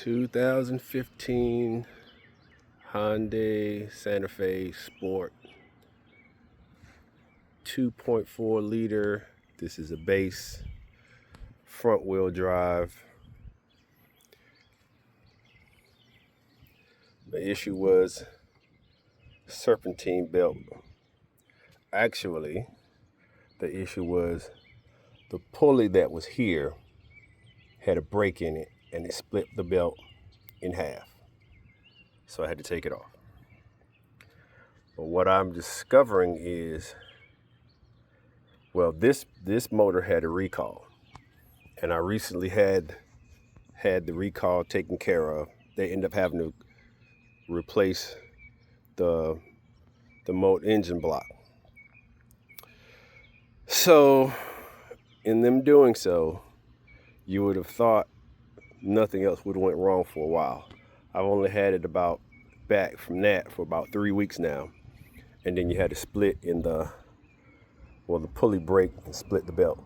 2015 Hyundai Santa Fe Sport 2.4 liter. This is a base front wheel drive. The issue was serpentine belt. Actually, the issue was the pulley that was here had a break in it and it split the belt in half. So I had to take it off. But what I'm discovering is, well, this motor had a recall, and I recently had the recall taken care of. They end up having to replace the motor engine block. So in them doing so, you would have thought nothing else would have went wrong for a while. I've only had it back from that for about 3 weeks now. And then you had to split in the pulley break and split the belt.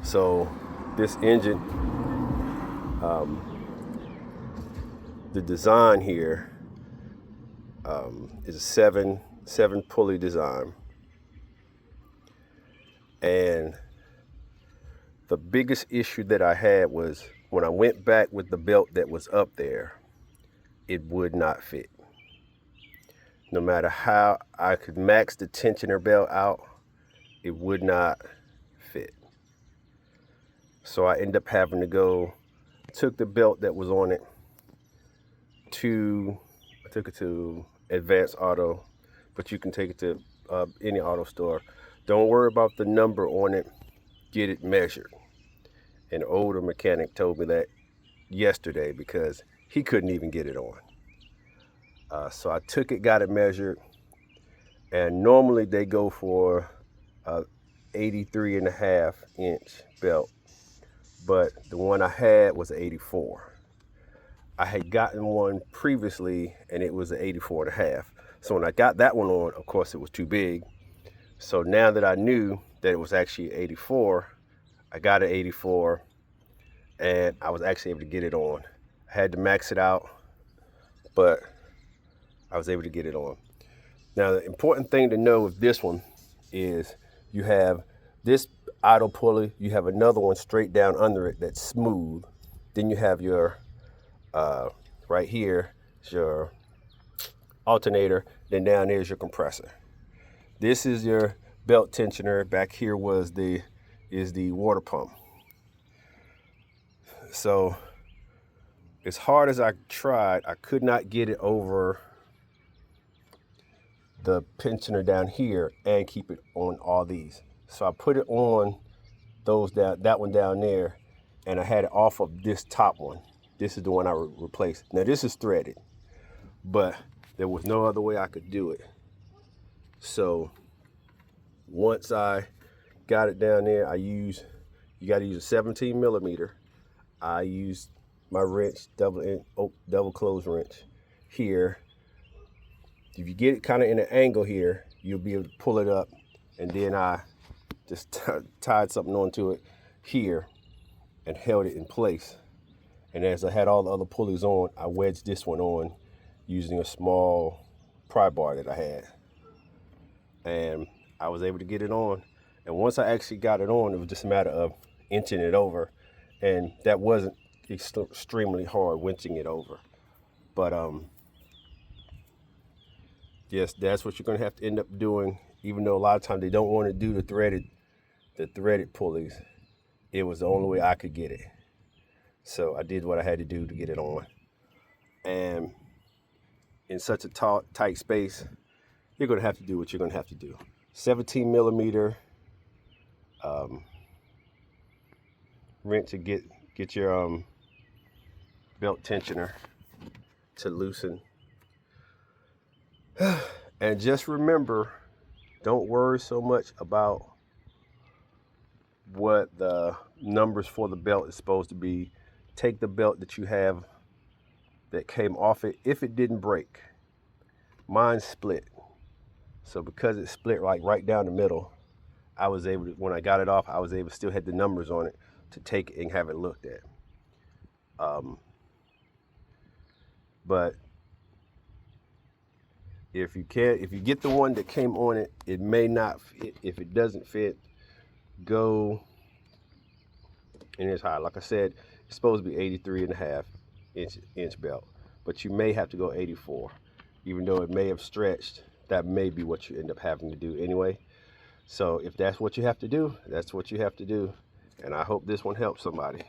So this engine, the design here is a seven pulley design. And the biggest issue that I had was when I went back with the belt that was up there, it would not fit. No matter how I could max the tensioner belt out, it would not fit. So I ended up having to took the belt that was on it I took it to Advanced Auto, but you can take it to any auto store. Don't worry about the number on it, get it measured. An older mechanic told me that yesterday because he couldn't even get it on. So I took it, got it measured, and normally they go for 83.5-inch belt, but the one I had was 84. I had gotten one previously and it was an 84.5. So when I got that one on, of course it was too big. So now that I knew that it was actually 84, I got an 84 and I was actually able to get it on. I had to max it out, but I was able to get it on. Now, the important thing to know with this one is you have this idle pulley, you have another one straight down under it that's smooth. Then you have your, right here is your alternator, then down there is your compressor. This is your belt tensioner. Back here is the water pump. So as hard as I tried, I could not get it over the tensioner down here and keep it on all these. So I put it on that one down there, and I had it off of this top one. This is the one I replaced. Now this is threaded, but there was no other way I could do it. So once I got it down there, you got to use a 17 millimeter. I used my wrench, double close wrench here. If you get it kind of in an angle here, you'll be able to pull it up. And then I just tied something onto it here and held it in place. And as I had all the other pulleys on, I wedged this one on using a small pry bar that I had. And I was able to get it on. And once I actually got it on, it was just a matter of inching it over. And that wasn't extremely hard, winching it over. But yes, that's what you're going to have to end up doing. Even though a lot of times they don't want to do the threaded pulleys, it was the only way I could get it. So I did what I had to do to get it on. And in such a tight space, you're going to have to do what you're going to have to do. 17 millimeter wrench to get your belt tensioner to loosen. And just remember, don't worry so much about what the numbers for the belt is supposed to be. Take the belt that you have that came off it. If it didn't break, mine split. So because it split like right down the middle, I was able to, when I got it off, I was able to still had the numbers on it to take it and have it looked at. But if you get the one that came on it, it may not fit. If it doesn't fit, go in this high. Like I said, it's supposed to be 83.5 inch belt, but you may have to go 84. Even though it may have stretched, that may be what you end up having to do anyway. So if that's what you have to do, that's what you have to do. And I hope this one helps somebody.